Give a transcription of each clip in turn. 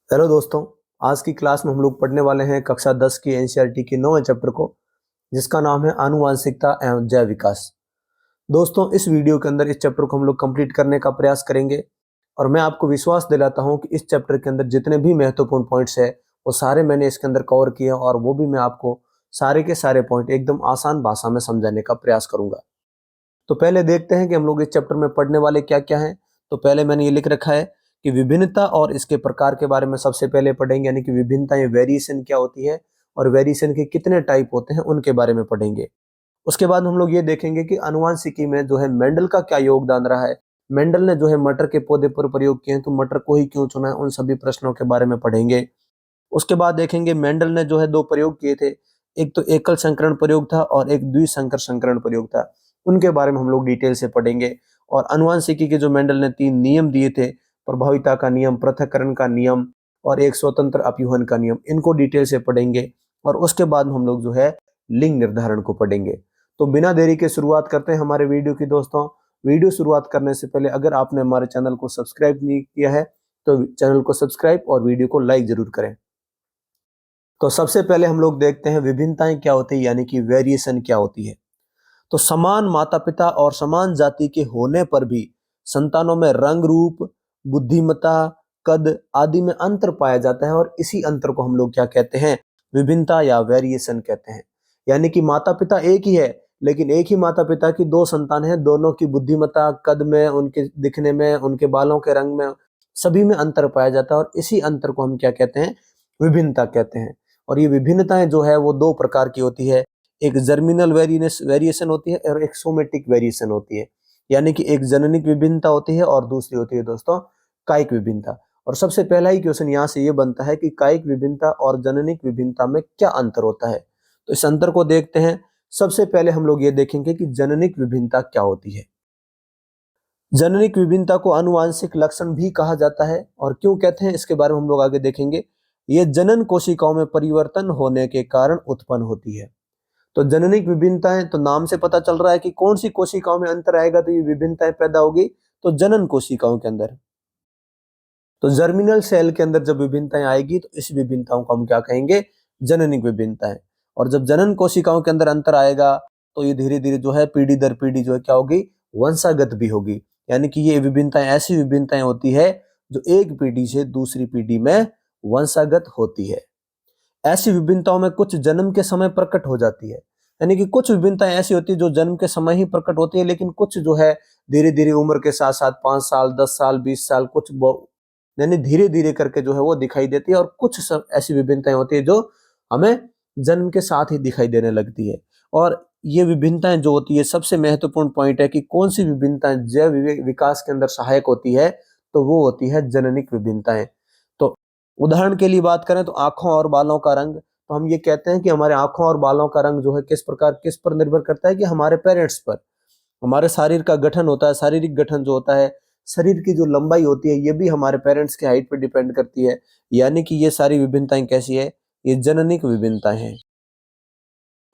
Hello दोस्तों। आज की क्लास में हम लोग पढ़ने वाले हैं कक्षा 10 की एनसीईआरटी के 9वें चैप्टर को, जिसका नाम है आनुवांशिकता एवं जैव विकास। दोस्तों, इस वीडियो के अंदर इस चैप्टर को हम लोग कंप्लीट करने का प्रयास करेंगे और मैं आपको विश्वास दिलाता हूं कि इस चैप्टर के अंदर जितने भी महत्वपूर्ण पॉइंट्स है वो सारे मैंने इसके अंदर कवर किए हैं और वो भी मैं आपको सारे के सारे पॉइंट एकदम आसान भाषा में समझाने का प्रयास करूंगा। तो पहले देखते हैं कि हम लोग इस चैप्टर में पढ़ने वाले क्या क्या हैं। तो पहले मैंने ये लिख रखा है कि विभिन्नता और इसके प्रकार के बारे में सबसे पहले पढ़ेंगे, यानी कि विभिन्नता या वेरिएशन क्या होती है और वेरिएशन के कितने टाइप होते हैं उनके बारे में पढ़ेंगे। उसके बाद हम लोग ये देखेंगे कि आनुवंशिकी में जो है मेंडल का क्या योगदान रहा है। मेंडल ने जो है मटर के पौधे पर प्रयोग किए हैं, तो मटर को ही क्यों चुना है, उन सभी प्रश्नों के बारे में पढ़ेंगे। उसके बाद देखेंगे मेंडल ने जो है दो प्रयोग किए थे, एक तो एकल संकरण प्रयोग था और एक द्विसंकर संकरण प्रयोग था। उनके बारे में हम लोग डिटेल से पढ़ेंगे। और आनुवंशिकी के जो मेंडल ने 3 नियम दिए थे, प्रभाविता का नियम, पृथक्करण का नियम और एक स्वतंत्र अपयूहन का नियम, इनको डिटेल से पढ़ेंगे। और उसके बाद हम लोग जो है लिंग निर्धारण को पढ़ेंगे। तो बिना देरी के शुरुआत करते हैं हमारे वीडियो की। दोस्तों, वीडियो शुरुआत करने से पहले अगर आपने हमारे चैनल को सब्सक्राइब नहीं किया है तो चैनल को सब्सक्राइब और वीडियो को लाइक जरूर करें। तो सबसे पहले हम लोग देखते हैं विभिन्नताएं क्या होती है, यानी कि वेरिएशन क्या होती है। तो समान माता पिता और समान जाति के होने पर भी संतानों में रंग रूप, बुद्धिमत्ता, कद आदि में अंतर पाया जाता है और इसी अंतर को हम लोग क्या कहते हैं, विभिन्नता या वेरिएशन कहते हैं। यानी कि माता पिता एक ही है, लेकिन एक ही माता पिता की दो संतान है, दोनों की बुद्धिमत्ता, कद में, उनके दिखने में, उनके बालों के रंग में, सभी में अंतर पाया जाता है और इसी अंतर को हम क्या कहते हैं, विभिन्नता कहते हैं। और ये विभिन्नताएं जो है वो दो प्रकार की होती है, एक जर्मिनल वेरिएशन होती है और एक सोमेटिक वेरिएशन होती है। यानी कि एक जननिक विभिन्नता होती है और दूसरी होती है दोस्तों कायिक विभिन्नता। और सबसे पहला ही क्वेश्चन यहाँ से ये बनता है कि कायिक विभिन्नता और जननिक विभिन्नता में क्या अंतर होता है। तो इस अंतर को देखते हैं। सबसे पहले हम लोग ये देखेंगे कि जननिक विभिन्नता क्या होती है। जननिक विभिन्नता को आनुवांशिक लक्षण भी कहा जाता है, और क्यों कहते हैं इसके बारे में हम लोग आगे देखेंगे। ये जनन कोशिकाओं में परिवर्तन होने के कारण उत्पन्न होती है। तो जननिक विभिन्नताएं, तो नाम से पता चल रहा है कि कौन सी कोशिकाओं में अंतर आएगा तो ये विभिन्नताएं पैदा होगी, तो जनन कोशिकाओं के अंदर। तो जर्मिनल सेल के अंदर जब विभिन्नताएं आएगी तो इस विभिन्नताओं को हम क्या कहेंगे, जननिक विभिन्नताएं। और जब जनन कोशिकाओं के अंदर अंतर आएगा तो ये धीरे धीरे जो है पीढ़ी दर पीढ़ी जो है क्या होगी, वंशागत भी होगी। यानी कि ये विभिन्नताएं ऐसी विभिन्नताएं होती है जो एक पीढ़ी से दूसरी पीढ़ी में वंशागत होती है। ऐसी विभिन्नताओं में कुछ जन्म के समय प्रकट हो जाती है, यानी कि कुछ विभिन्नताएं ऐसी होती है जो जन्म के समय ही प्रकट होती है, लेकिन कुछ जो है धीरे धीरे उम्र के साथ साथ 5 साल, 10 साल, 20 साल, कुछ यानी धीरे धीरे करके जो है वो दिखाई देती है। और कुछ ऐसी विभिन्नताएं होती है जो हमें जन्म के साथ ही दिखाई देने लगती है। और ये विभिन्नताएं जो होती है, सबसे महत्वपूर्ण पॉइंट है कि कौन सी विभिन्नताएं जैव विकास के अंदर सहायक होती है, तो वो होती है जननिक विभिन्नताएं। तो उदाहरण के लिए बात करें तो आंखों और बालों का रंग, तो हम ये कहते हैं कि हमारे आंखों और बालों का रंग जो है किस पर निर्भर करता है, कि हमारे पेरेंट्स पर। हमारे शरीर का गठन होता है, शारीरिक गठन जो होता है, शरीर की जो लंबाई होती है, ये भी हमारे पेरेंट्स की हाइट पर डिपेंड करती है। यानी कि ये सारी विभिन्नताएं कैसी है, ये जननिक विभिन्नताएं हैं।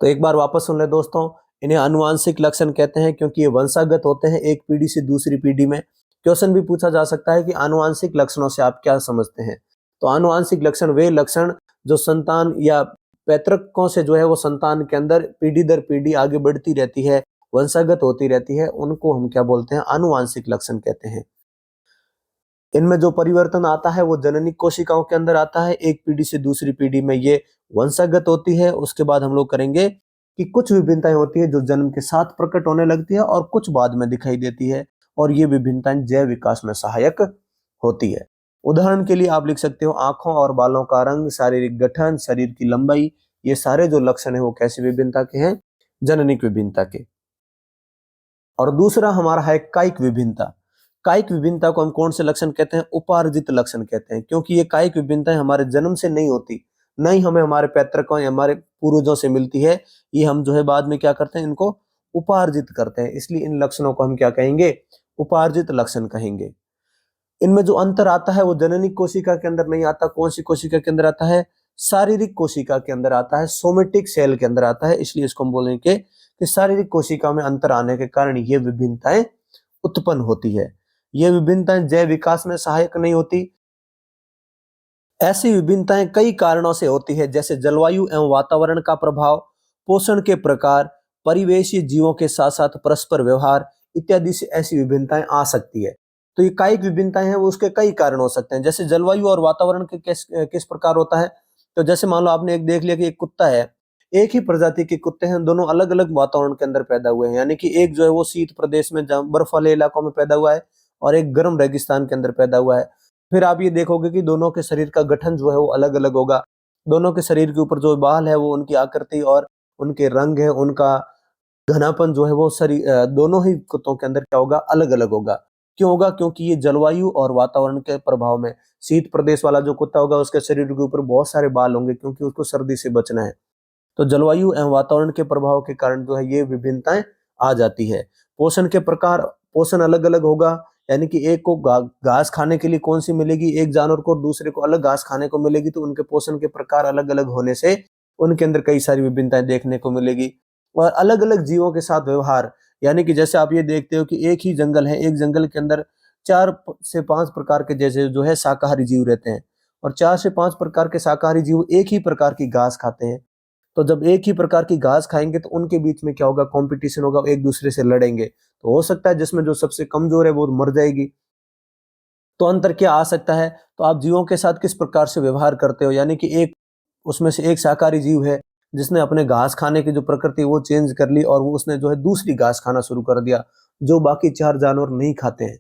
तो एक बार वापस सुन ले दोस्तों, इन्हें आनुवांशिक लक्षण कहते हैं क्योंकि ये वंशागत होते हैं एक पीढ़ी से दूसरी पीढ़ी में। क्वेश्चन भी पूछा जा सकता है कि आनुवांशिक लक्षणों से आप क्या समझते हैं। तो आनुवांशिक लक्षण वे लक्षण जो संतान या पैतृकों से जो है वो संतान के अंदर पीढ़ी दर पीढ़ी आगे बढ़ती रहती है, वंशागत होती रहती है, उनको हम क्या बोलते हैं, आनुवांशिक लक्षण कहते हैं। इनमें जो परिवर्तन आता है वो जननिक कोशिकाओं के अंदर आता है, एक पीढ़ी से दूसरी पीढ़ी में ये वंशागत होती है। उसके बाद हम लोग करेंगे कि कुछ विभिन्नताएं होती है जो जन्म के साथ प्रकट होने लगती है और कुछ बाद में दिखाई देती है, और ये विभिन्नताएं जैव विकास में सहायक होती है। उदाहरण के लिए आप लिख सकते हो आंखों और बालों का रंग, शारीरिक गठन, शरीर की लंबाई, ये सारे जो लक्षण है वो कैसी विभिन्नता के हैं, जननिक विभिन्नता के। और दूसरा हमारा है कायिक विभिन्नता। कायिक विभिन्नता को हम कौन से लक्षण कहते हैं, उपार्जित लक्षण कहते हैं, क्योंकि ये कायिक विभिन्नताएं हमारे जन्म से नहीं होती, नहीं हमें हमारे पैतृकों या हमारे पूर्वजों से मिलती है। ये हम जो है बाद में क्या करते हैं, इनको उपार्जित करते हैं, इसलिए इन लक्षणों को हम क्या कहेंगे, उपार्जित लक्षण कहेंगे। इनमें जो अंतर आता है वो जननिक कोशिका के अंदर नहीं आता। कौन सी कोशिका के अंदर आता है, शारीरिक कोशिका के अंदर आता है, सोमेटिक सेल के अंदर आता है। इसलिए इसको हम बोलेंगे कि शारीरिक कोशिका में अंतर आने के कारण ये विभिन्नताएं उत्पन्न होती है। ये विभिन्नताएं जैव विकास में सहायक नहीं होती। ऐसी विभिन्नताएं कई कारणों से होती है, जैसे जलवायु एवं वातावरण का प्रभाव, पोषण के प्रकार, परिवेशीय जीवों के साथ साथ परस्पर व्यवहार इत्यादि से ऐसी विभिन्नताएं आ सकती है। तो ये कायिक विभिन्नताएं हैं वो उसके कई कारण हो सकते हैं। जैसे जलवायु और वातावरण के किस किस प्रकार होता है, तो जैसे मान लो आपने एक देख लिया कि एक कुत्ता है, एक ही प्रजाति के कुत्ते हैं, दोनों अलग अलग वातावरण के अंदर पैदा हुए हैं, यानी कि एक जो है वो शीत प्रदेश में बर्फ वाले इलाकों में पैदा हुआ है और एक गर्म रेगिस्तान के अंदर पैदा हुआ है। फिर आप ये देखोगे कि दोनों के शरीर का गठन जो है वो अलग-अलग होगा। दोनों के शरीर के ऊपर जो बाल है वो उनकी आकृति और उनके रंग है, उनका घनापन जो है वो दोनों ही कुत्तों के अंदर क्या होगा, अलग-अलग होगा। क्यों होगा? क्योंकि ये जलवायु और वातावरण के प्रभाव में शीत प्रदेश वाला जो कुत्ता होगा उसके शरीर के ऊपर बहुत सारे बाल होंगे क्योंकि उसको सर्दी से बचना है। तो जलवायु एवं वातावरण के प्रभाव के कारण जो है ये विभिन्नताएं आ जाती है। पोषण के प्रकार, पोषण अलग-अलग होगा, यानी कि एक को घास खाने के लिए कौन सी मिलेगी, एक जानवर को और दूसरे को अलग घास खाने को मिलेगी, तो उनके पोषण के प्रकार अलग-अलग होने से उनके अंदर कई सारी विभिन्नताएं देखने को मिलेगी। और अलग-अलग जीवों के साथ व्यवहार, यानी कि जैसे आप ये देखते हो कि एक ही जंगल है, एक जंगल के अंदर 4 से 5 प्रकार के जैसे जो है शाकाहारी जीव रहते हैं और 4 से 5 प्रकार के शाकाहारी जीव एक ही प्रकार की घास खाते हैं। तो जब एक ही प्रकार की घास खाएँगे तो उनके बीच में क्या होगा, कॉम्पिटिशन होगा, एक दूसरे से लड़ेंगे। तो हो सकता है जिसमें जो सबसे कमज़ोर है वो मर जाएगी। तो अंतर क्या आ सकता है? तो आप जीवों के साथ किस प्रकार से व्यवहार करते हो, यानी कि एक उसमें से एक शाकाहारी जीव है जिसने अपने घास खाने की जो प्रकृति है वो चेंज कर ली और वो उसने जो है दूसरी घास खाना शुरू कर दिया, जो बाकी 4 जानवर नहीं खाते हैं।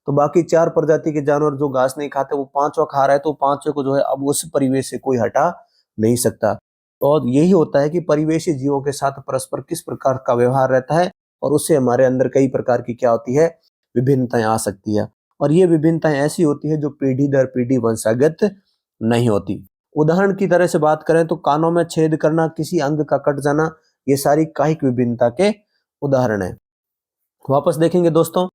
तो बाकी 4 प्रजाति के जानवर जो घास नहीं खाते वो 5वां खा रहा है, तो 5वें को जो है अब उस परिवेश से कोई हटा नहीं सकता। और यही होता है कि परिवेशी जीवों के साथ परस्पर किस प्रकार का व्यवहार रहता है और उससे हमारे अंदर कई प्रकार की क्या होती है, विभिन्नताएं आ सकती है। और ये विभिन्नताएं ऐसी होती है जो पीढ़ी दर पीढ़ी वंशागत नहीं होती। उदाहरण की तरह से बात करें तो कानों में छेद करना, किसी अंग का कट जाना, ये सारी कायिक विभिन्नता के उदाहरण है। वापस देखेंगे दोस्तों,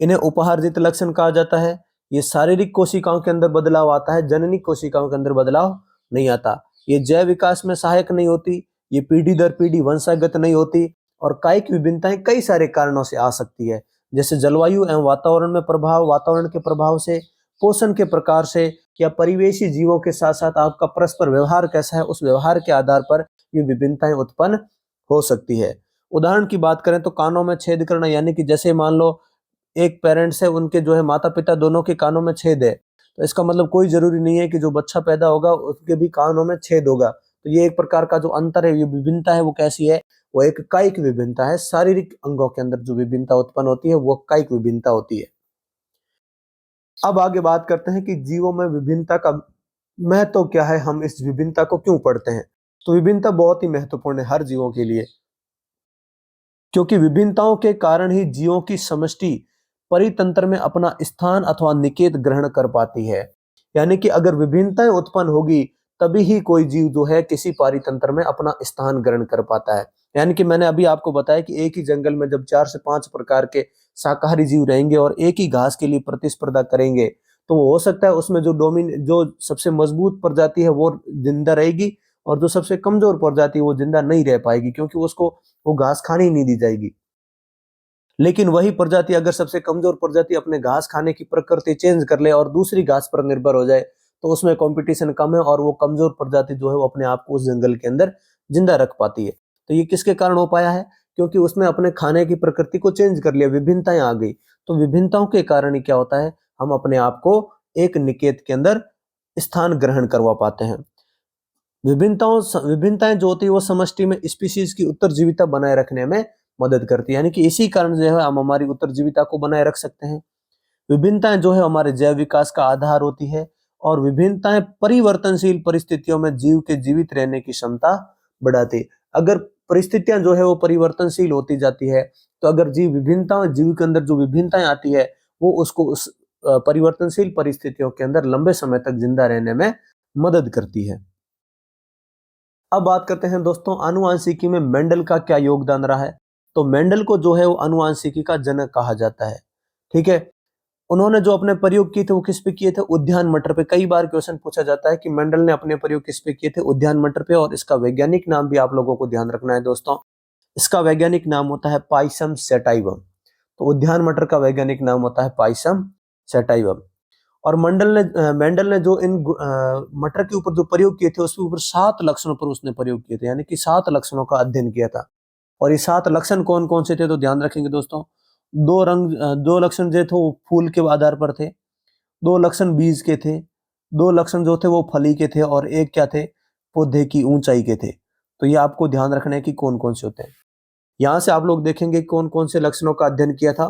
इन्हें उपहारजित लक्षण कहा जाता है। ये शारीरिक कोशिकाओं के अंदर बदलाव आता है, जननी कोशिकाओं के अंदर बदलाव नहीं आता। ये जैव विकास में सहायक नहीं होती, ये पीढ़ी दर पीढ़ी वंशागत नहीं होती और कायिक विभिन्नताएं कई सारे कारणों से आ सकती है, जैसे जलवायु एवं वातावरण में प्रभाव, वातावरण के प्रभाव से, पोषण के प्रकार से, या परिवेशी जीवों के साथ साथ आपका परस्पर व्यवहार कैसा है, उस व्यवहार के आधार पर ये विभिन्नताएं उत्पन्न हो सकती है। उदाहरण की बात करें तो कानों में छेद करना, यानी कि जैसे मान लो एक पेरेंट्स है, उनके जो है माता-पिता दोनों के कानों में छेद है। तो इसका मतलब कोई ज़रूरी नहीं है कि जो बच्चा पैदा होगा उसके भी कानों में छेद होगा। तो ये एक प्रकार का जो अंतर है, ये विभिन्नता है वो कैसी है? वो एक कायिक विभिन्नता है। शारीरिक अंगों के अंदर जो विभिन्नता उत्पन्न होती है वो कायिक विभिन्नता होती है। अब आगे बात करते हैं कि जीवों में विभिन्नता का महत्व क्या है, हम इस विभिन्नता को क्यों पढ़ते हैं? तो विभिन्नता बहुत ही महत्वपूर्ण है हर जीवों के लिए। क्योंकि विभिन्नताओं के कारण ही जीवों की समष्टि परितंत्र में अपना स्थान अथवा निकेत ग्रहण कर पाती है। यानी कि अगर विभिन्नताएं उत्पन्न होगी तभी ही कोई जीव जो है किसी पारितंत्र में अपना स्थान ग्रहण कर पाता है। यानी कि मैंने अभी आपको बताया कि एक ही जंगल में जब 4 से 5 प्रकार के शाकाहारी जीव रहेंगे और एक ही घास के लिए प्रतिस्पर्धा करेंगे, तो हो सकता है उसमें जो सबसे मजबूत प्रजाति है वो जिंदा रहेगी और जो सबसे कमजोर प्रजाति है वो जिंदा नहीं रह पाएगी, क्योंकि उसको वो घास खाने ही नहीं दी जाएगी। लेकिन वही प्रजाति, अगर सबसे कमजोर प्रजाति अपने घास खाने की प्रकृति चेंज कर ले और दूसरी घास पर निर्भर हो जाए, तो उसमें कंपटीशन कम है और वो कमजोर प्रजाति जो है वो अपने आप को उस जंगल के अंदर जिंदा रख पाती है। तो ये किसके कारण हो पाया है? क्योंकि उसने अपने खाने की प्रकृति को चेंज कर लिया, विभिन्नताएं आ गई। तो विभिन्नताओं के कारण ही क्या होता है, हम अपने आप को एक निकेत के अंदर स्थान ग्रहण करवा पाते हैं। विभिन्नताएं जो होती है वो समष्टि में स्पीशीज की उत्तरजीविता बनाए रखने में मदद करती है, यानी कि इसी कारण जो है हम हमारी उत्तरजीविता को बनाए रख सकते हैं। विभिन्नताएं जो है हमारे जैव विकास का आधार होती है और विभिन्नताएं परिवर्तनशील परिस्थितियों में जीव के जीवित रहने की क्षमता बढ़ाती है। अगर परिस्थितियां जो है वो परिवर्तनशील होती जाती है, तो अगर जीव के अंदर जो विभिन्नताएं आती है वो उसको उस परिवर्तनशील परिस्थितियों के अंदर लंबे समय तक जिंदा रहने में मदद करती है। अब बात करते हैं दोस्तों आनुवांशिकी में मेंडल का क्या योगदान रहा है। तो मेंडल को जो है वो आनुवांशिकी का जनक कहा जाता है। ठीक है, उन्होंने जो अपने प्रयोग किए थे वो किस पे किए थे? उद्यान मटर पे। कई बार क्वेश्चन पूछा जाता है कि मेंडल ने अपने प्रयोग किस पे किए थे? उद्यान मटर पे। और इसका वैज्ञानिक नाम भी आप लोगों को ध्यान रखना है दोस्तों, इसका वैज्ञानिक नाम होता है पाइसम सैटाइवम। तो उद्यान मटर का वैज्ञानिक नाम होता है पाइसम सैटाइवम। और मेंडल ने जो इन मटर के ऊपर जो प्रयोग किए थे उसके ऊपर 7 लक्षणों पर उसने प्रयोग किए थे, यानी कि 7 लक्षणों का अध्ययन किया था। और ये 7 लक्षण कौन कौन से थे तो ध्यान रखेंगे दोस्तों। 2 लक्षण जो थे वो फूल के आधार पर थे, 2 लक्षण बीज के थे, 2 लक्षण जो थे वो फली के थे, और एक क्या थे, पौधे की ऊंचाई के थे। तो ये आपको ध्यान रखना है कि कौन कौन से होते हैं। यहां से आप लोग देखेंगे कौन कौन से लक्षणों का अध्ययन किया था।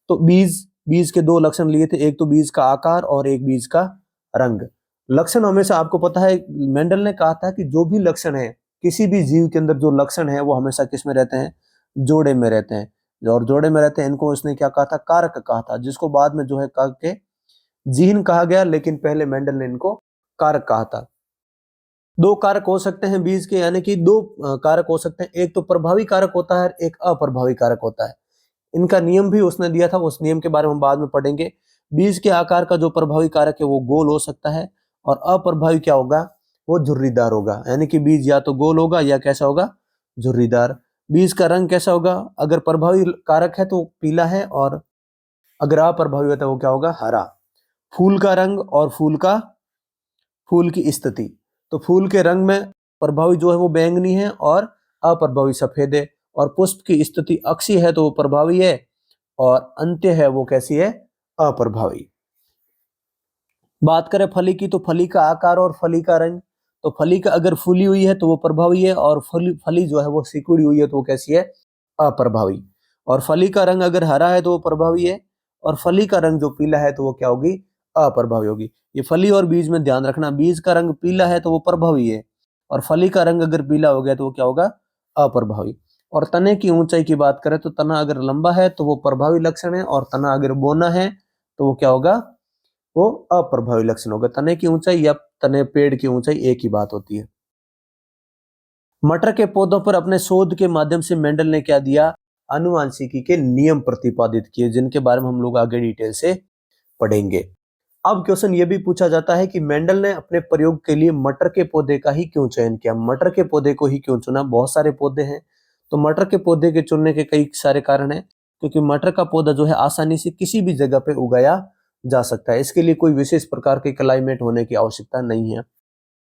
तो बीज के 2 लक्षण लिए थे, एक तो बीज का आकार और एक बीज का रंग। लक्षण हमेशा आपको पता है, मेंडल ने कहा था कि जो भी लक्षण है किसी भी जीव के अंदर, जो लक्षण है वो हमेशा किस में रहते हैं, जोड़े में रहते हैं। और जोड़े में रहते हैं, इनको उसने क्या कहा था, कारक कहा था, जिसको बाद में जो है कह के जीन कहा गया, लेकिन पहले मेंडल ने इनको कारक कहा था। 2 कारक हो सकते हैं बीज के, यानी कि 2 कारक हो सकते हैं, एक तो प्रभावी कारक होता है, एक अप्रभावी कारक होता है। इनका नियम भी उसने दिया था, उस नियम के बारे में हम बाद में पढ़ेंगे। बीज के आकार का जो प्रभावी कारक है वो गोल हो सकता है, और अप्रभावी क्या होगा, वो झुर्रीदार होगा, यानी कि बीज या तो गोल होगा या कैसा होगा, झुर्रीदार। बीज का रंग कैसा होगा, अगर प्रभावी कारक है तो पीला है, और अगर अप्रभावी होता है वो क्या होगा, हरा। फूल का रंग और फूल की स्थिति, तो फूल के रंग में प्रभावी जो है वो बैंगनी है और अप्रभावी सफेद है, और पुष्प की स्थिति अक्षीय है तो वो प्रभावी है, और अंत्य है वो कैसी है, अप्रभावी। बात करें फली की, तो फली का आकार और फली का रंग, तो फली का अगर फूली हुई है तो वो प्रभावी है, और फली जो है वो सिकुड़ी हुई है तो वो कैसी है, अप्रभावी। और फली का रंग अगर हरा है तो वो प्रभावी है, और फली का रंग जो पीला है तो वो क्या होगी, अप्रभावी होगी। ये फली और बीज में ध्यान रखना, बीज का रंग पीला है तो वो प्रभावी है, और फली का रंग अगर पीला हो गया तो वो क्या होगा, अप्रभावी। और तने की ऊंचाई की बात करें तो तना अगर लंबा है तो वो प्रभावी लक्षण है, और तना अगर बोना है तो वो क्या होगा, वो अप्रभावी लक्षण होगा। तने की ऊंचाई या तने पेड़ की ऊंचाई एक ही बात होती है। मटर के पौधों पर अपने शोध के माध्यम से मेंडल ने क्या दिया, आनुवांशिकी के नियम प्रतिपादित किए, जिनके बारे में हम लोग आगे डिटेल से पढ़ेंगे। अब क्वेश्चन ये भी पूछा जाता है कि मेंडल ने अपने प्रयोग के लिए मटर के पौधे का ही क्यों चयन किया, मटर के पौधे को ही क्यों चुना। बहुत सारे पौधे हैं, तो मटर के पौधे के चुनने के कई सारे कारण हैं, क्योंकि मटर का पौधा जो है आसानी से किसी भी जगह पे उगाया जा सकता है, इसके लिए कोई विशेष प्रकार के क्लाइमेट होने की आवश्यकता नहीं है।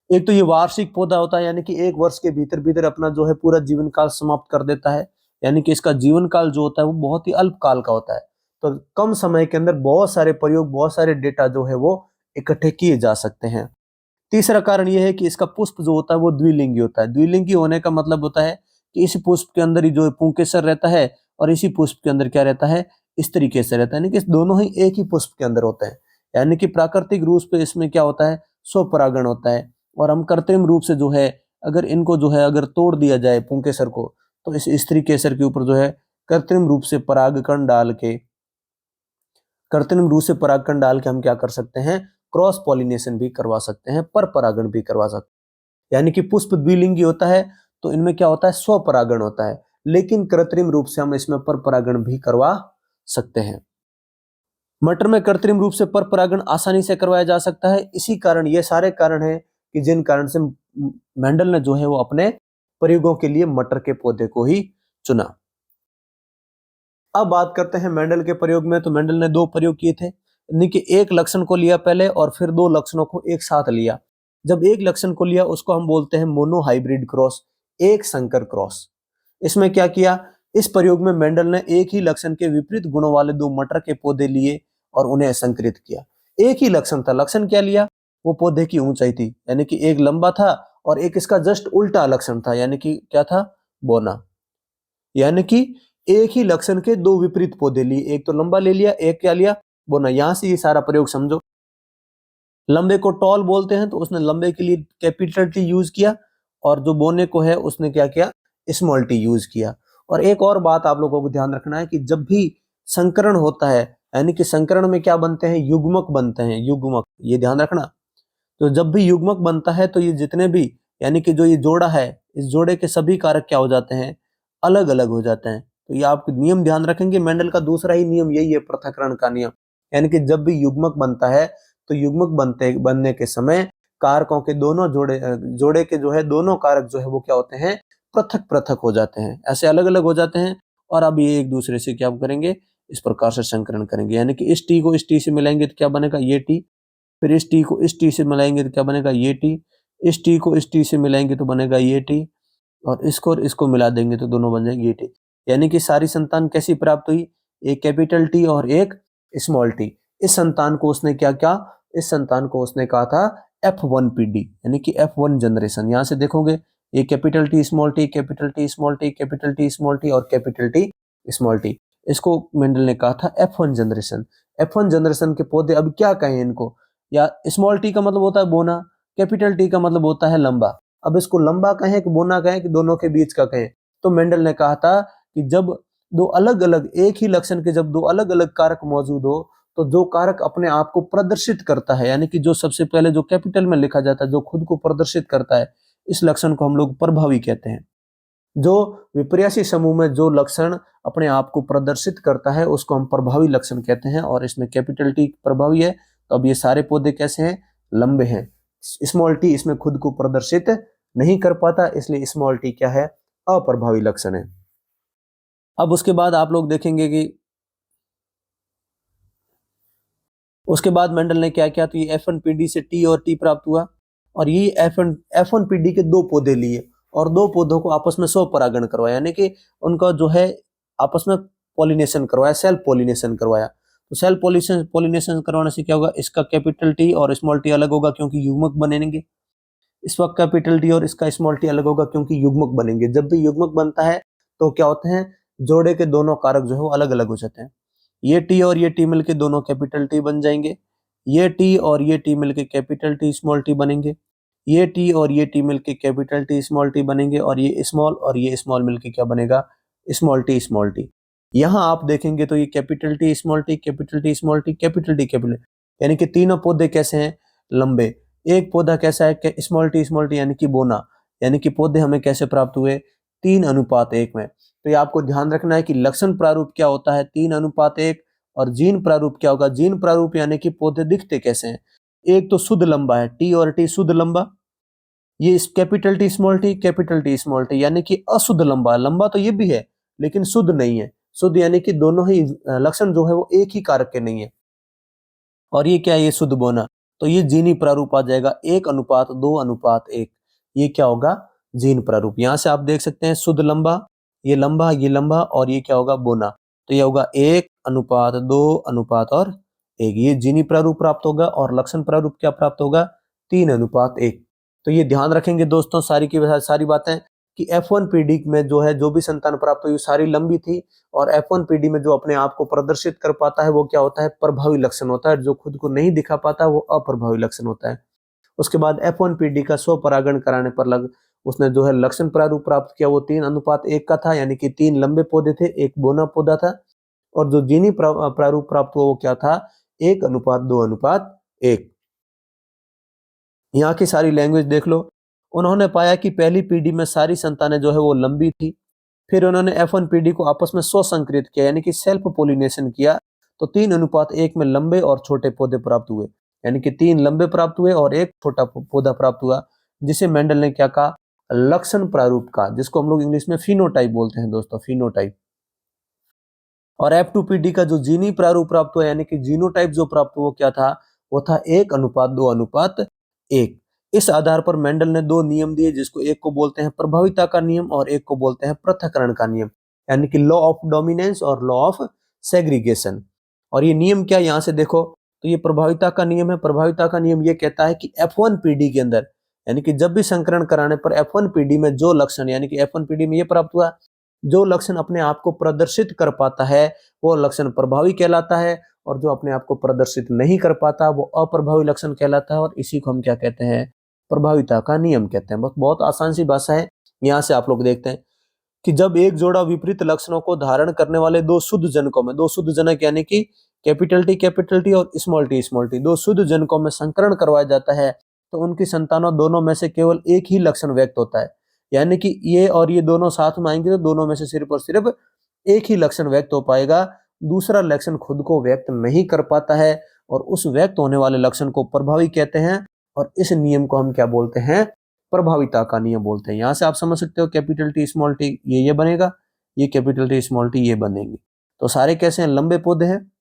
एक तो ये वार्षिक पौधा होता है, यानी कि 1 वर्ष के भीतर भीतर अपना जो है पूरा जीवन काल समाप्त कर देता है, यानी कि इसका जीवन काल जो होता है वो बहुत ही अल्प काल का होता है। तो कम समय के अंदर बहुत सारे प्रयोग, बहुत सारे डेटा जो है वो इकट्ठे किए जा सकते हैं। तीसरा कारण ये है कि इसका पुष्प जो होता है वो द्विलिंगी होता है। द्विलिंगी होने का मतलब होता है कि इस पुष्प के अंदर ही जो है पुंकेसर रहता है, और इसी पुष्प के अंदर क्या रहता है, स्त्री केसर रहता है, यानी कि दोनों ही एक ही पुष्प के अंदर होते हैं। यानी कि प्राकृतिक रूप से इसमें क्या होता है, स्वपरागण होता है, और हम कृत्रिम रूप से जो है अगर इनको जो है अगर तोड़ दिया जाए पुंकेसर को, तो इस स्त्री केसर के ऊपर जो है कृत्रिम रूप से परागकण डाल के, कृत्रिम रूप से परागकण डाल के हम क्या कर सकते हैं, क्रॉस पॉलिनेशन भी करवा सकते हैं, पर परागण भी करवा सकते हैं। यानी कि पुष्प द्विलिंगी होता है तो इनमें क्या होता है, स्वपरागण होता है, लेकिन कृत्रिम रूप से हम इसमें पर परागण भी करवा सकते हैं। मटर में कृत्रिम रूप से पर परागण आसानी से करवाया जा सकता है। इसी कारण ये सारे कारण हैं कि जिन कारण से मेंडल ने जो है वो अपने प्रयोगों के लिए मटर के पौधे को ही चुना। अब बात करते हैं मेंडल के प्रयोग में। तो मेंडल ने 2 प्रयोग किए थे, यानी कि एक लक्षण को लिया पहले और फिर 2 लक्षणों को एक साथ लिया। जब एक लक्षण को लिया उसको हम बोलते हैं मोनो हाइब्रिड क्रॉस, एक संकर क्रॉस। इसमें क्या किया, इस प्रयोग में मेंडल ने एक ही लक्षण के विपरीत गुणों वाले 2 मटर के पौधे लिए और उन्हें संकरित किया। एक ही लक्षण था, लक्षण क्या लिया, वो पौधे की ऊंचाई थी, यानी कि एक लंबा था और एक इसका जस्ट उल्टा लक्षण था, यानी कि क्या था, बोना। यानी कि एक ही लक्षण के 2 विपरीत पौधे लिए, एक तो लंबा ले लिया, एक क्या लिया, बोना। यहां से ये सारा प्रयोग समझो। लंबे को टॉल बोलते हैं, तो उसने लंबे के लिए कैपिटल टी यूज किया, और जो बोने को है उसने क्या किया, स्मॉल टी यूज किया। और एक और बात आप लोगों को ध्यान रखना है कि जब भी संकरण होता है, यानी कि संकरण में क्या बनते हैं, युग्मक बनते हैं, युग्मक, ये ध्यान रखना। तो जब भी युग्मक बनता है तो ये जितने भी, यानी कि जो ये जोड़ा है, इस जोड़े के सभी कारक क्या हो जाते हैं, अलग अलग हो जाते हैं। तो ये आप नियम ध्यान रखेंगे, मेंडल का दूसरा ही नियम यही है, पृथक्करण का नियम। यानी कि जब भी युग्मक बनता है तो युग्मक बनने के समय कारकों के दोनों जोड़े के जो है दोनों कारक जो है वो क्या होते हैं, पृथक पृथक हो जाते हैं, ऐसे अलग अलग हो जाते हैं। और अब ये एक दूसरे से क्या करेंगे, इस प्रकार से संकरण करेंगे, यानी कि इस टी को इस टी से मिलाएंगे तो क्या बनेगा, ये टी, फिर इस टी को इस टी से मिलाएंगे तो क्या बनेगा, ये टी। इस टी को इस टी से मिलाएंगे तो बनेगा ये टी, और इसको मिला देंगे तो दोनों बन जाएंगे ये टी। यानी कि सारी संतान कैसी प्राप्त हुई, एक कैपिटल टी और एक स्मॉल टी। इस संतान को उसने क्या क्या, इस संतान को उसने कहा था F1PD, यानी कि F1 जनरेशन। यहां से देखोगे ये capital T small T, capital T small T, capital T small T और कैपिटल टी स्मॉल टी, इसको मेंडल ने कहा था F1 जनरेशन। F1 जनरेशन के पौधे अब क्या कहें इनको, या स्मॉल टी का मतलब होता है बोना, कैपिटल टी का मतलब होता है लंबा। अब इसको लंबा कहें कि बोना कहें कि दोनों के बीच का कहें, तो मेंडल ने कहा था कि जब दो अलग अलग एक ही लक्षण के जब दो अलग अलग कारक मौजूद हो, तो जो कारक अपने आप को प्रदर्शित करता है, यानी कि जो सबसे पहले जो कैपिटल में लिखा जाता है, जो खुद को प्रदर्शित करता है, इस लक्षण को हम लोग प्रभावी कहते हैं। जो विपर्यासी समूह में जो लक्षण अपने आप को प्रदर्शित करता है उसको हम प्रभावी लक्षण कहते हैं, और इसमें कैपिटल टी प्रभावी है। तो अब ये सारे पौधे कैसे हैं, लंबे हैं। स्मॉल टी इसमें खुद को प्रदर्शित नहीं कर पाता, इसलिए स्मॉल टी क्या है, अप्रभावी लक्षण है। अब उसके बाद आप लोग देखेंगे कि उसके बाद मेंडल ने क्या किया, तो ये F1PD से टी और टी प्राप्त हुआ, और ये F1PD के दो पौधे लिए और दो पौधों को आपस में स्वपरागण करवाया, यानी कि उनका जो है आपस में पॉलिनेशन करवाया, सेल्फ पॉलिनेशन करवाया। तो सेल्फ पॉलिनेशन करवाने से क्या होगा, इसका कैपिटल टी और स्मॉल टी अलग होगा क्योंकि युग्मक बनेंगे। इस वक्त कैपिटल टी और इसका स्मॉल टी अलग होगा क्योंकि युग्मक बनेंगे। जब भी युग्मक बनता है तो क्या होते हैं, जोड़े के दोनों कारक जो है वो अलग अलग हो जाते हैं। ये टी और ये टी मिलके दोनों कैपिटल टी बन जाएंगे, ये टी और ये टी मिलके कैपिटल टी स्मॉल टी बनेंगे, ये टी और ये टी मिलके कैपिटल टी स्मॉल टी बनेंगे, और ये स्मॉल मिलके क्या बनेगा, स्मॉल टी स्मॉल टी। यहाँ आप देखेंगे तो ये capital T small T, capital T small T, capital T capital, यानी कि तीनों पौधे कैसे हैं, लंबे। एक पौधा कैसा है, स्मॉल टी यानी कि बोना, यानी कि पौधे हमें कैसे प्राप्त हुए, 3:1 में। तो ये आपको ध्यान रखना है कि लक्षण प्रारूप क्या होता है, 3:1, और जीन प्रारूप क्या होगा, जीन प्रारूप यानी कि पौधे दिखते कैसे हैं। एक तो शुद्ध लंबा है, टी और टी शुद्ध लंबा, ये capital T small T, capital T small T, यानी कि अशुद्ध लंबा। लंबा तो ये भी है लेकिन शुद्ध नहीं है। शुद्ध यानी कि दोनों ही लक्षण जो है वो एक ही कारक के नहीं है। और ये क्या है, ये शुद्ध बोना, तो ये जीनी प्रारूप आ जाएगा 1:2:1। ये क्या होगा, जीन प्रारूप। यहां से आप देख सकते हैं शुद्ध लंबा, ये लंबा, ये लंबा, और ये क्या होगा, बोना। तो ये होगा 1:2:1। ये जीनी प्रारूप प्राप्त होगा, और लक्षण प्रारूप क्या प्राप्त होगा, 3:1। तो ये ध्यान रखेंगे दोस्तों सारी की सारी बातें, कि F1PD में जो है जो भी संतान प्राप्त हुई सारी लंबी थी, और F1PD में जो अपने आप को प्रदर्शित कर पाता है वो क्या होता है, प्रभावी लक्षण होता है। जो खुद को नहीं दिखा पाता वो अप्रभावी लक्षण होता है। उसके बाद F1PD का स्वपरागण कराने पर उसने जो है लक्षण प्रारूप प्राप्त किया, वो 3:1 का था, यानी कि 3 लंबे पौधे थे, एक बोना पौधा था। और जो जीनी प्रारूप प्राप्त हुआ वो क्या था, 1:2:1। यहाँ की सारी लैंग्वेज देख लो। उन्होंने पाया कि पहली पीढ़ी में सारी संतानें जो है वो लंबी थी। फिर उन्होंने F1PD को आपस में स्वसंकरित किया, यानी कि सेल्फ पोलिनेशन किया। तो 3:1 में लंबे और छोटे पौधे प्राप्त हुए, यानी कि 3 लंबे प्राप्त हुए और एक छोटा पौधा प्राप्त हुआ, जिसे मेंडल ने क्या कहा, लक्षण प्रारूप का, जिसको हम लोग इंग्लिश में फिनोटाइप बोलते हैं दोस्तों, फिनोटाइप। और F2PD का जो जीनी प्रारूप प्राप्त हुआ, यानी कि जीनोटाइप जो प्राप्त हुआ, क्या था, वो था 1:2:1। इस आधार पर मेंडल ने 2 नियम दिए, जिसको एक को बोलते हैं प्रभाविता का नियम और एक को बोलते हैं पृथक्करण का नियम, यानी कि लॉ ऑफ डोमिनेंस और लॉ ऑफ सेग्रीगेशन। और ये नियम क्या, यहां से देखो, तो ये प्रभाविता का नियम है। प्रभाविता का नियम ये कहता है कि F1PD के अंदर, यानी कि जब भी संकरण कराने पर F1PD में जो लक्षण, यानी कि F1PD में ये प्राप्त हुआ, जो लक्षण अपने आप को प्रदर्शित कर पाता है वो लक्षण प्रभावी कहलाता है, और जो अपने आप को प्रदर्शित नहीं कर पाता वो अप्रभावी लक्षण कहलाता है। और इसी को हम क्या कहते हैं, प्रभाविता का नियम कहते हैं। बस बहुत आसान सी भाषा है। यहाँ से आप लोग देखते हैं कि जब एक जोड़ा विपरीत लक्षणों को धारण करने वाले दो शुद्ध जनकों में, दो शुद्ध जनक यानी कि कैपिटल टी और स्मॉल टी, दो शुद्ध जनकों में संकरण करवाया जाता है, तो उनकी संतानों दोनों में से केवल एक ही लक्षण व्यक्त होता है। यानी कि ये और ये दोनों साथ में आएंगे तो दोनों में से सिर्फ और सिर्फ एक ही लक्षण व्यक्त हो पाएगा, दूसरा लक्षण खुद को व्यक्त नहीं कर पाता है, और उस व्यक्त होने वाले लक्षण को प्रभावी कहते हैं। और इस नियम को हम क्या बोलते हैं, प्रभाविता का नियम बोलते हैं। यहां से आप समझ सकते हो कैपिटल टी स्मॉल टी ये बनेगा, ये कैपिटल टी स्मॉल टी ये बनेंगे। तो सारे कैसे हैं, लंबे पौधे हैं।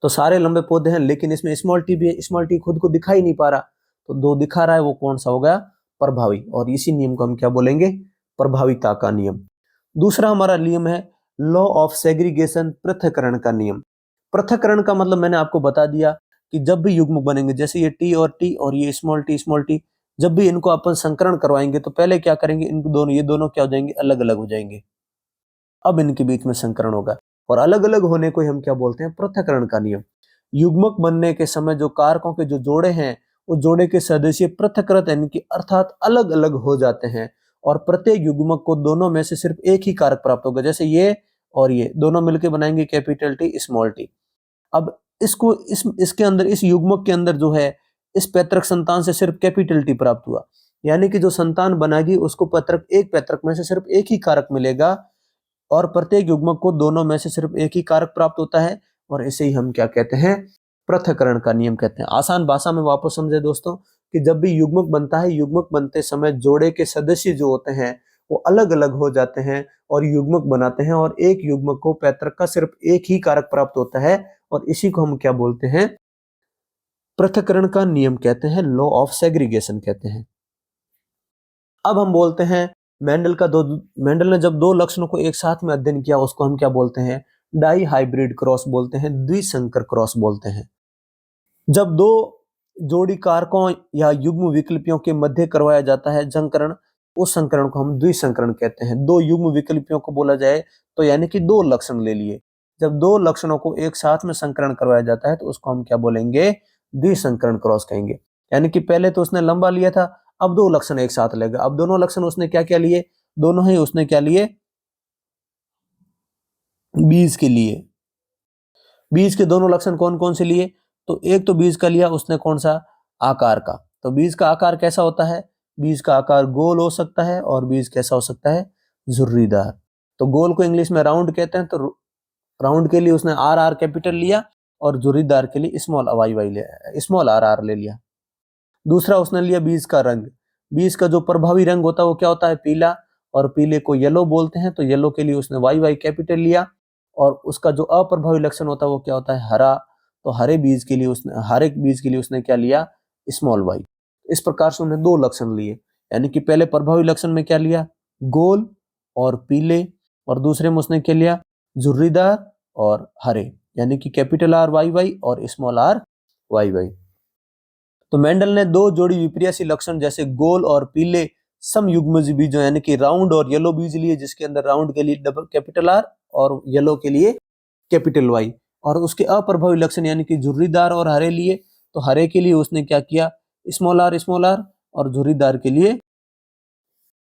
तो सारे लंबे पौधे हैं, लेकिन इसमें स्मॉल टी भी है। स्मॉल टी खुद को दिखाई नहीं पा रहा, तो दो दिखा रहा है, वो कौन सा होगा? प्रभावी। और इसी नियम को हम क्या बोलेंगे? प्रभाविता का नियम। दूसरा हमारा नियम है लॉ ऑफ सेग्रीगेशन, पृथक्करण का नियम। पृथक्करण का मतलब मैंने आपको बता दिया कि जब भी युग्मक बनेंगे, जैसे ये टी और ये स्मॉल टी, जब भी इनको अपन संकरण करवाएंगे तो पहले क्या करेंगे, इनको दोनों, ये दोनों क्या हो जाएंगे? अलग अलग हो जाएंगे। अब इनके बीच में संकरण होगा, और अलग अलग होने को ही हम क्या बोलते हैं? पृथक्करण का नियम। युग्मक बनने के समय जो कारकों के जो जोड़े हैं, वो जोड़े के सदस्य पृथक्कृत यानी कि अर्थात अलग अलग हो जाते हैं, और प्रत्येक युग्मक को दोनों में से सिर्फ एक ही कारक प्राप्त होगा। जैसे ये और ये दोनों मिलकर बनाएंगे कैपिटल टी स्मॉल टी। अब इसको इसके अंदर, इस युग्मक के अंदर जो है, इस पैतृक संतान से सिर्फ कैपिटल टी प्राप्त हुआ, यानी कि जो संतान बनेगी उसको पैतृक, एक पैतृक में से सिर्फ एक ही कारक मिलेगा, और प्रत्येक युग्मक को दोनों में से सिर्फ एक ही कारक प्राप्त होता है, और इसे ही हम क्या कहते हैं? पृथक्करण का नियम कहते हैं। आसान भाषा में वापस समझे दोस्तों, कि जब भी युग्मक बनता है, युग्मक बनते समय जोड़े के सदस्य जो होते हैं वो अलग अलग हो जाते हैं और युग्मक बनाते हैं, और एक युग्मक को पैतृक का सिर्फ एक ही कारक प्राप्त होता है, और इसी को हम क्या बोलते हैं? पृथक्करण का नियम कहते हैं, लॉ ऑफ सेग्रीगेशन कहते हैं। अब हम बोलते हैं मेंडल ने जब दो लक्षणों को एक साथ में अध्ययन किया, उसको हम क्या बोलते हैं? डाई हाइब्रिड क्रॉस बोलते हैं, द्विसंकर क्रॉस बोलते हैं। जब दो जोड़ी कारकों या युग्म विकल्पियों के मध्य करवाया जाता है संकरण, उस संकरण को हम द्विसंकरण कहते हैं। दो युग्म विकल्पियों को बोला जाए तो यानी कि दो लक्षण ले लिए, जब दो लक्षणों को एक साथ में संकरण करवाया जाता है तो उसको हम क्या बोलेंगे? द्विसंकरण क्रॉस कहेंगे। यानी कि पहले तो उसने लंबा लिया था, अब दो लक्षण एक साथ लेगा। अब दोनों लक्षण उसने क्या क्या लिए? दोनों ही उसने क्या लिए? बीज के लिए। बीज के दोनों लक्षण कौन कौन से लिए? तो एक तो बीज का लिया उसने, कौन सा? आकार का। तो बीज का आकार कैसा होता है? बीज का आकार गोल हो सकता है, और बीज कैसा हो सकता है? झुर्रीदार। तो गोल को इंग्लिश में राउंड कहते हैं, तो राउंड के लिए उसने आर आर कैपिटल लिया, और झुर्रीदार के लिए स्मॉल वाई वाई लिया, स्मॉल आर आर ले लिया। दूसरा उसने लिया बीज का रंग। बीज का जो प्रभावी रंग होता है वो क्या होता है? पीला, और पीले को येलो बोलते हैं, तो येलो के लिए उसने वाई वाई कैपिटल लिया। और उसका जो अप्रभावी लक्षण होता है वो क्या होता है? हरा। तो हरे बीज के लिए उसने, हर एक बीज के लिए उसने क्या लिया? Small Y. इस प्रकार से उन्हें दो लक्षण लिए, यानी कि पहले प्रभावी लक्षण में क्या लिया? गोल और पीले, और दूसरे में उसने क्या लिया? झुर्रीदार और हरे, यानी कि कैपिटल आर वाई वाई और स्मॉल आर वाई वाई। तो मेंडल ने दो जोड़ी विपर्यासी लक्षण जैसे गोल और पीले समयुग्मज बीजों यानी कि राउंड और येलो बीज लिए, जिसके अंदर राउंड के लिए डबल कैपिटल आर और येलो के लिए कैपिटल वाई, और उसके अप्रभावी लक्षण यानी कि झुर्रीदार और हरे लिए। तो हरे के लिए उसने क्या किया? स्मॉल आर, और झुर्रीदार के लिए,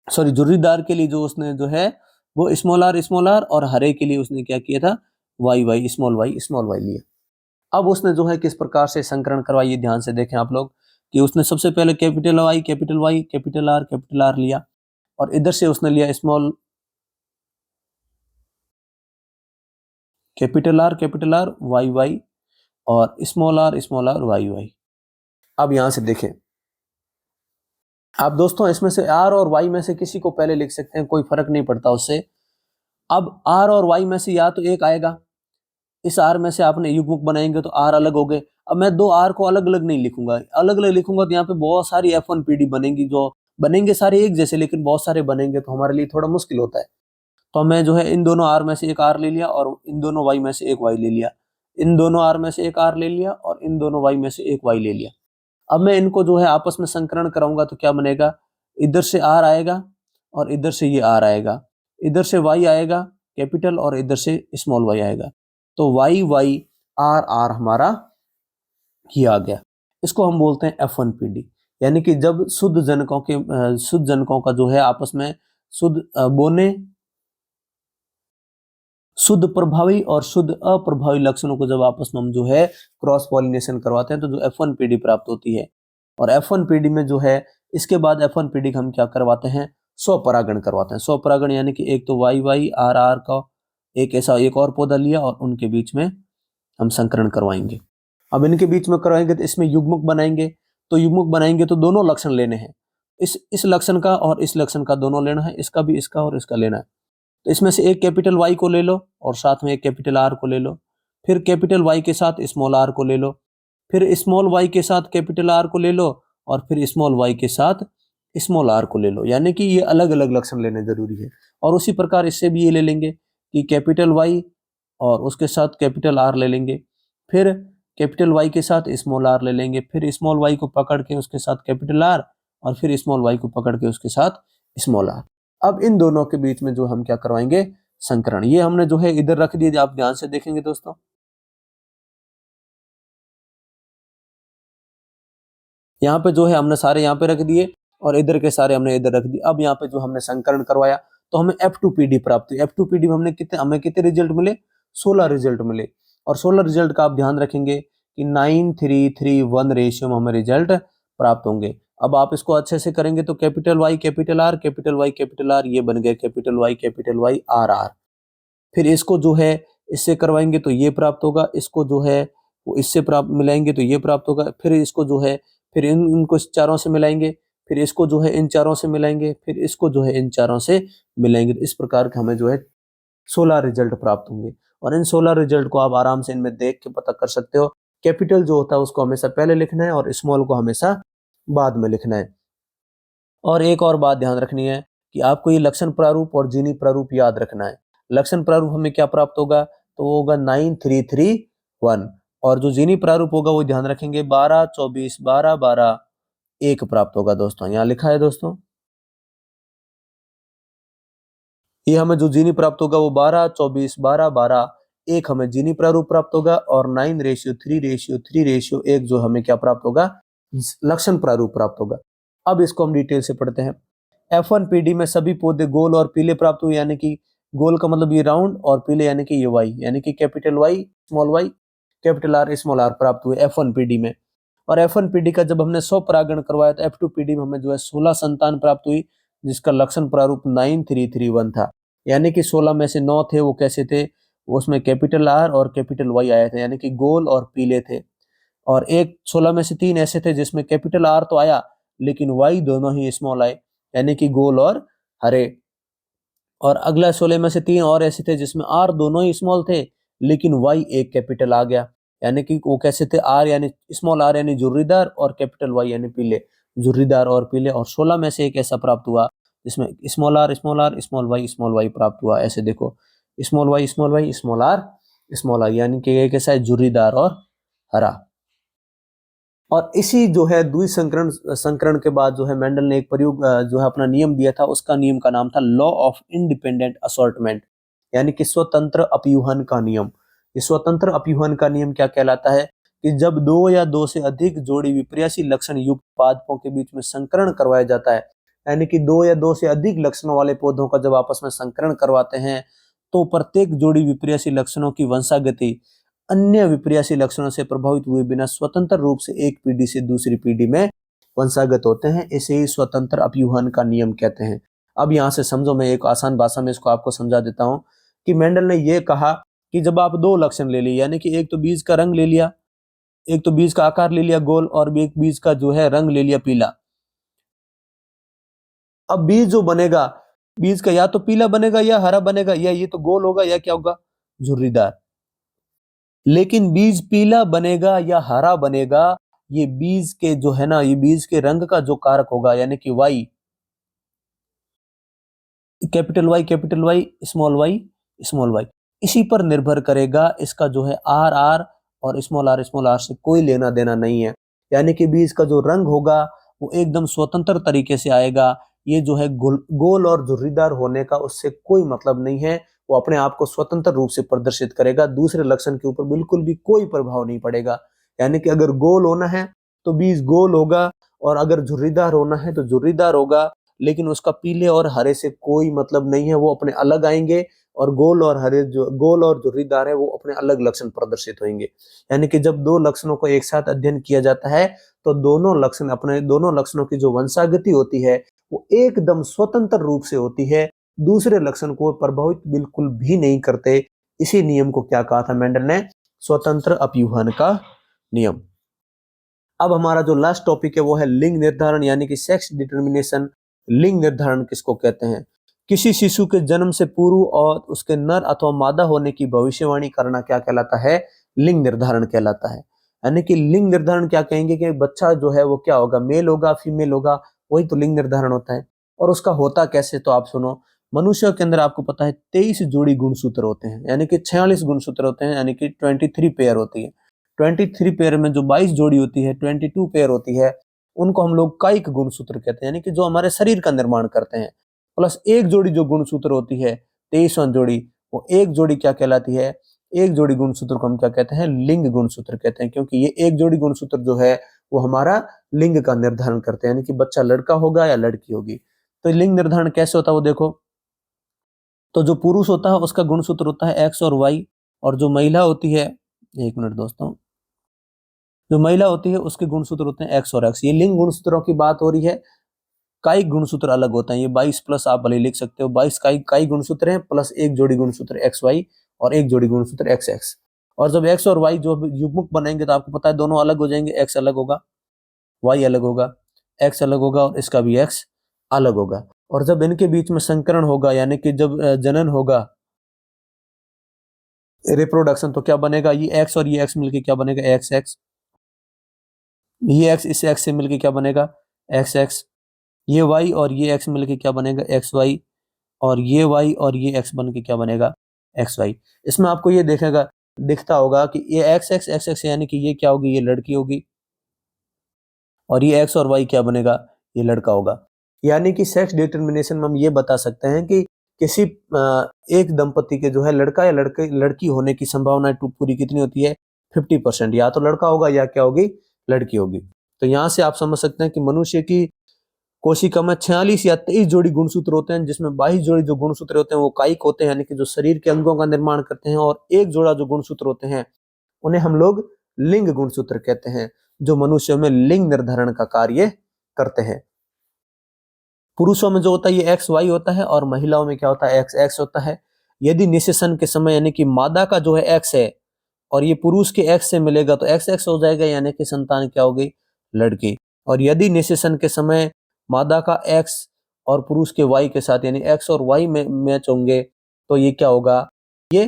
सॉरी, झुर्रीदार के लिए जो उसने जो है वो स्मॉल आर, और हरे के लिए उसने क्या किया था? वाई वाई स्मॉल वाई लिया। अब उसने जो है किस प्रकार से संकरण करवाई, ये ध्यान से देखें आप लोग, कि उसने सबसे पहले कैपिटल वाई, कैपिटल आर लिया, और इधर से उसने लिया small capital R Y Y, और स्मॉल आर वाई वाई। अब यहां से देखें आप दोस्तों, इसमें से आर और वाई में से किसी को पहले लिख सकते हैं, कोई फर्क नहीं पड़ता उससे। अब आर और वाई में से या तो एक आएगा, इस आर में से आपने युग्मक बनाएंगे तो आर अलग हो गए। अब मैं दो आर को अलग अलग नहीं लिखूंगा, अलग अलग लिखूंगा तो यहाँ पे बहुत सारी F1PD बनेंगी, जो बनेंगे सारे एक जैसे, लेकिन बहुत सारे बनेंगे तो हमारे लिए थोड़ा मुश्किल होता है। तो मैं जो है इन दोनों आर में से एक आर ले लिया, और इन दोनों वाई में से एक वाई ले लिया, इन दोनों आर में से एक आर ले लिया, और इन दोनों वाई में से एक वाई ले लिया। अब मैं इनको जो है आपस में संकरण कराऊंगा तो क्या बनेगा? इधर से आर आएगा और इधर से ये आर आएगा, इधर से वाई आएगा कैपिटल, और इधर से स्मॉल वाई आएगा। तो वाई वाई आर आर हमारा ही आ गया। इसको हम बोलते हैं F1PD, यानी कि जब शुद्ध जनकों का जो है आपस में शुद्ध बोने, शुद्ध प्रभावी और शुद्ध अप्रभावी लक्षणों को जब आपस में हम जो है क्रॉस पॉलिनेशन करवाते हैं तो जो F1PD प्राप्त होती है। और F1PD में जो है, इसके बाद F1PD का हम क्या करवाते हैं? स्वपरागण करवाते हैं। स्वपरागण यानी कि एक तो वाई वाई आर आर का एक ऐसा एक और पौधा लिया, और उनके बीच में हम संकरण करवाएंगे। अब इनके बीच में करवाएंगे तो इसमें युग्मक बनाएंगे, तो युग्मक बनाएंगे तो दोनों लक्षण लेने हैं, इस लक्षण का और इस लक्षण का दोनों लेना है, इसका भी इसका और इसका लेना है। तो इसमें से एक कैपिटल वाई को ले लो और साथ में एक कैपिटल आर को ले लो, फिर कैपिटल वाई के साथ स्मॉल आर को ले लो, फिर स्मॉल वाई के साथ कैपिटल आर को ले लो, और फिर स्मॉल वाई के साथ स्मॉल आर को ले लो। यानी कि ये अलग अलग लक्षण लेने जरूरी है। और उसी प्रकार इससे भी ये ले लेंगे कि कैपिटल वाई और उसके साथ कैपिटल आर ले लेंगे, फिर कैपिटल वाई के साथ स्मॉल आर ले लेंगे, फिर स्मॉल वाई को पकड़ के उसके साथ कैपिटल आर, और फिर स्मॉल वाई को पकड़ के उसके साथ स्मॉल आर। अब इन दोनों के बीच में जो हम क्या करवाएंगे, संकरण। ये हमने जो है इधर रख दिए, आप ध्यान से देखेंगे दोस्तों। यहाँ पे जो है हमने सारे यहाँ पे रख दिए और इधर के सारे हमने इधर रख दिए। अब यहाँ पे जो हमने संकरण करवाया तो हमें F2PD प्राप्त हुई। F2PD में हमें कितने रिजल्ट मिले, 16 रिजल्ट मिले। और 16 रिजल्ट का आप ध्यान रखेंगे कि 9331 रेशियो में हमें रिजल्ट प्राप्त होंगे। अब आप इसको अच्छे से करेंगे तो capital Y capital R, capital Y capital R, ये बन गए कैपिटल वाई आर आर। फिर इसको जो है इससे करवाएंगे तो ये प्राप्त होगा, इसको जो है वो इससे प्राप्त मिलाएंगे तो ये प्राप्त होगा, फिर इसको जो है फिर इनको चारों से मिलाएंगे, फिर इसको जो है इन चारों से मिलाएंगे, फिर इसको जो है इन चारों से मिलाएंगे। तो इस प्रकार के हमें जो है 16 रिजल्ट प्राप्त होंगे। और इन 16 रिजल्ट को आप आराम से इनमें देख के पता कर सकते हो। कैपिटल जो होता है उसको हमेशा पहले लिखना है और स्मॉल को हमेशा बाद में लिखना है। और एक और बात ध्यान रखनी है कि आपको ये लक्षण प्रारूप और जीनी प्रारूप याद रखना है। लक्षण प्रारूप हमें क्या प्राप्त होगा, तो वो होगा 9331, और जो जीनी प्रारूप होगा वो ध्यान रखेंगे 12 24 12 12 1 प्राप्त होगा। दोस्तों यहाँ लिखा है दोस्तों, ये हमें जो जीनी प्राप्त होगा वो 12 24 12 12 1 हमें जीनी प्रारूप प्राप्त होगा, और 9:3:3:1 जो हमें क्या प्राप्त होगा, लक्षण प्रारूप प्राप्त होगा। अब इसको हम डिटेल से पढ़ते हैं। F1PD में सभी पौधे गोल और पीले प्राप्त हुए, यानी कि गोल का मतलब ये राउंड और पीले यानी कि ये वाई, यानी कि capital Y capital R small R प्राप्त हुए F1PD में। और F1PD का जब हमने 100 परागण करवाया तो F2PD में हमें जो है 16 संतान प्राप्त हुई, जिसका लक्षण प्रारूप 9331 था। यानी कि 16 में से 9 थे वो कैसे थे, उसमें कैपिटल आर और कैपिटल वाई आए थे, यानी कि गोल और पीले थे। और एक 16 में से 3 ऐसे थे जिसमें कैपिटल आर तो आया लेकिन वाई दोनों ही स्मॉल आए, यानी कि गोल और हरे। और अगला 16 में से 3 और ऐसे थे जिसमें आर दोनों ही स्मॉल थे लेकिन वाई एक कैपिटल आ गया, यानी कि वो कैसे थे, आर यानी स्मॉल आर यानी झुर्रीदार और कैपिटल वाई यानी पीले, झुर्रीदार और पीले। और 16 में से एक ऐसा प्राप्त हुआ जिसमें स्मॉल आर स्मॉल वाई प्राप्त हुआ। ऐसे देखो, स्मॉल वाई स्मॉल आर, यानी कि ये कैसा है, झुर्रीदार और हरा। और इसी जो है द्वि संकरण के बाद जो है मेंडल ने एक प्रयोग जो है अपना नियम दिया था, उसका नियम का नाम था लॉ ऑफ इंडिपेंडेंट असॉर्टमेंट, यानी कि स्वतंत्र अपयूहन का नियम। इस स्वतंत्र अपयूहन का नियम क्या कहलाता है कि जब 2 या 2 से अधिक जोड़ी विपर्यासी लक्षण युक्त पादपों के बीच में संकरण करवाया जाता है, यानी कि 2 या 2 से अधिक लक्षणों वाले पौधों का जब आपस में संकरण करवाते हैं तो प्रत्येक जोड़ी विपर्यासी लक्षणों की वंशागति अन्य विपर्यासी लक्षणों से प्रभावित हुए बिना स्वतंत्र रूप से एक पीढ़ी से दूसरी पीढ़ी में वंशागत होते हैं। इसे ही स्वतंत्र अपयूहन का नियम कहते हैं। अब यहाँ से समझो, मैं एक आसान भाषा में इसको आपको समझा देता हूँ कि मेंडल ने यह कहा कि जब आप 2 लक्षण ले लिए, यानी कि एक तो बीज का रंग ले लिया, एक तो बीज का आकार ले लिया गोल, और एक बीज का जो है रंग ले लिया पीला। अब बीज जो बनेगा, बीज का या तो पीला बनेगा या हरा बनेगा, या ये तो गोल होगा या क्या होगा, झुर्रीदार। लेकिन बीज पीला बनेगा या हरा बनेगा, ये बीज के जो है ना, ये बीज के रंग का जो कारक होगा, यानी कि Y, capital Y small Y, इसी पर निर्भर करेगा। इसका जो है आर आर और स्मॉल आर से कोई लेना देना नहीं है। यानी कि बीज का जो रंग होगा वो एकदम स्वतंत्र तरीके से आएगा। ये जो है गोल और झुर्रीदार होने का उससे कोई मतलब नहीं है। वो अपने आप को स्वतंत्र रूप से प्रदर्शित करेगा, दूसरे लक्षण के ऊपर बिल्कुल भी कोई प्रभाव नहीं पड़ेगा। यानी कि अगर गोल होना है तो बीज गोल होगा, और अगर झुर्रीदार होना है तो झुर्रीदार होगा, लेकिन उसका पीले और हरे से कोई मतलब नहीं है, वो अपने अलग आएंगे। और गोल और हरे, जो गोल और झुर्रीदार है, वो अपने अलग लक्षण प्रदर्शित होंगे। यानी कि जब 2 लक्षणों को एक साथ अध्ययन किया जाता है तो दोनों लक्षणों की जो वंशागति होती है वो एकदम स्वतंत्र रूप से होती है, दूसरे लक्षण को प्रभावित बिल्कुल भी नहीं करते। इसी नियम को क्या कहा था मेंडल ने, स्वतंत्र अपयूहन का नियम। अब हमारा जो लास्ट टॉपिक है वो है लिंग निर्धारण, यानी कि सेक्स डिटर्मिनेशन। लिंग निर्धारण किसको कहते हैं? किसी शिशु के जन्म से पूर्व और उसके नर अथवा मादा होने की भविष्यवाणी करना क्या कहलाता है? लिंग निर्धारण कहलाता है। यानी कि लिंग निर्धारण क्या कहेंगे कि बच्चा जो है वो क्या होगा, मेल होगा फीमेल होगा, वही तो लिंग निर्धारण होता है। और उसका होता कैसे, तो आप सुनो। मनुष्य के अंदर आपको पता है 23 जोड़ी गुणसूत्र होते हैं, यानी कि 46 गुणसूत्र होते हैं, यानी कि 23 पेयर होती है। 23 पेयर में जो 22 जोड़ी होती है, 22 पेयर होती है, उनको हम लोग कायिक गुणसूत्र कहते हैं, यानी कि जो हमारे शरीर का निर्माण करते हैं। प्लस एक जोड़ी जो गुणसूत्र होती है, 23वां जोड़ी, वो एक जोड़ी क्या कहलाती है, एक जोड़ी गुणसूत्र को हम क्या कहते हैं, लिंग गुणसूत्र कहते हैं, क्योंकि ये एक जोड़ी गुणसूत्र जो है वो हमारा लिंग का निर्धारण करते हैं, यानी कि बच्चा लड़का होगा या लड़की होगी। तो लिंग निर्धारण कैसे होता है वो देखो। तो जो पुरुष होता है उसका गुणसूत्र होता है एक्स और वाई, और जो महिला होती है, एक मिनट दोस्तों, जो महिला होती है उसके गुणसूत्र होते हैं एक्स और एक्स। ये लिंग गुणसूत्रों की बात हो रही है। कायिक गुणसूत्र अलग होता है, ये 22 प्लस आप भले लिख सकते हो, 22 कायिक गुणसूत्र हैं, प्लस एक जोड़ी गुणसूत्र एक्स वाई और एक जोड़ी गुणसूत्र एक्स एक्स। और जब एक्स और वाई जो युग्मक बनेंगे तो आपको पता है दोनों अलग हो जाएंगे, एक्स अलग होगा, वाई अलग होगा, एक्स अलग होगा और इसका भी एक्स अलग होगा। और जब इनके बीच में संकरण होगा, यानी कि जब जनन होगा, रिप्रोडक्शन, तो क्या बनेगा, ये एक्स और ये एक्स मिलके क्या बनेगा, एक्स एक्स। ये एक्स इस एक्स से मिलके क्या बनेगा, एक्स एक्स। ये वाई और ये एक्स मिलके क्या बनेगा, एक्स वाई। और ये वाई और ये एक्स बन के क्या बनेगा, एक्स वाई। इसमें आपको ये देखेगा दिखता होगा कि ये एक्स एक्स यानी कि ये क्या होगी, ये लड़की होगी, और ये एक्स और वाई क्या बनेगा, ये लड़का होगा। यानी कि सेक्स डिटर्मिनेशन में हम ये बता सकते हैं कि किसी एक दंपति के जो है लड़का या लड़की होने की संभावना पूरी कितनी होती है, 50%। या तो लड़का होगा या क्या होगी, लड़की होगी। तो यहाँ से आप समझ सकते हैं कि मनुष्य की कोशिका में 46 या 23 जोड़ी गुणसूत्र होते हैं, जिसमें 22 जोड़ी जो गुणसूत्र होते हैं वो कायिक होते हैं, यानी कि जो शरीर के अंगों का निर्माण करते हैं, और एक जोड़ा जो गुणसूत्र होते हैं उन्हें हम लोग लिंग गुणसूत्र कहते हैं, जो मनुष्य में लिंग निर्धारण का कार्य करते हैं। पुरुषों में जो होता है ये एक्स वाई होता है, और महिलाओं में क्या होता है, एक्स एक्स होता है। यदि निषेचन के समय यानी कि मादा का जो है एक्स है और ये पुरुष के एक्स से मिलेगा तो एक्स एक्स हो जाएगा, यानी कि संतान क्या होगी, लड़की। और यदि निषेचन के समय मादा का एक्स और पुरुष के वाई के साथ यानी एक्स और वाई में मैच होंगे तो ये क्या होगा, ये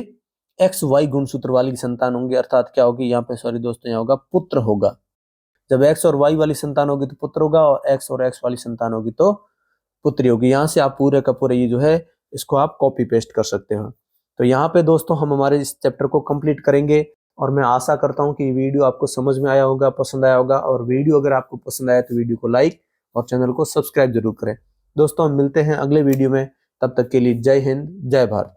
एक्स वाई गुणसूत्र वाली संतान होंगे, अर्थात क्या होगी यहाँ पे, सॉरी दोस्तों, यहाँ होगा पुत्र होगा। जब एक्स और वाई वाली संतान होगी तो पुत्र होगा, और एक्स और एक्स वाली संतान होगी तो पुत्री होगी। यहाँ से आप पूरे का पूरे ये जो है इसको आप कॉपी पेस्ट कर सकते हो। तो यहाँ पे दोस्तों हम हमारे इस चैप्टर को कंप्लीट करेंगे, और मैं आशा करता हूँ कि ये वीडियो आपको समझ में आया होगा, पसंद आया होगा। और वीडियो अगर आपको पसंद आया तो वीडियो को लाइक और चैनल को सब्सक्राइब जरूर करें। दोस्तों हम मिलते हैं अगले वीडियो में, तब तक के लिए जय हिंद, जय भारत।